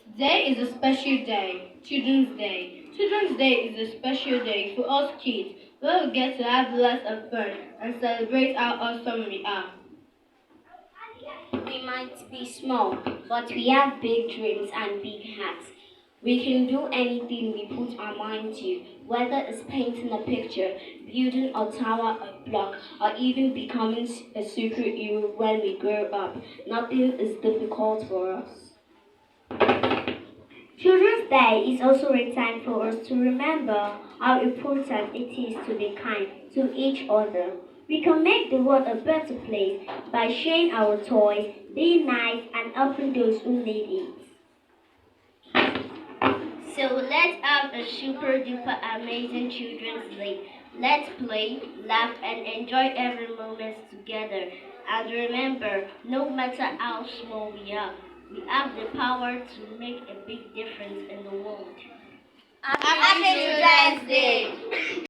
Today is a special day, Children's Day. Children's Day is a special day for us kids, where we get to have lots of fun and celebrate how awesome we are. We might be small, but we have big dreams and big hearts. We can do anything we put our mind to, whether it's painting a picture, building a tower, a block, or even becoming a superhero when we grow up. Nothing is difficult for us. Children's Day is also a time for us to remember how important it is to be kind to each other. We can make the world a better place by sharing our toys, being nice, and helping those who need it. So let's have a super duper amazing Children's Day. Let's play, laugh, and enjoy every moment together. And remember, no matter how small we are, we have the power to make a big difference in the world. Happy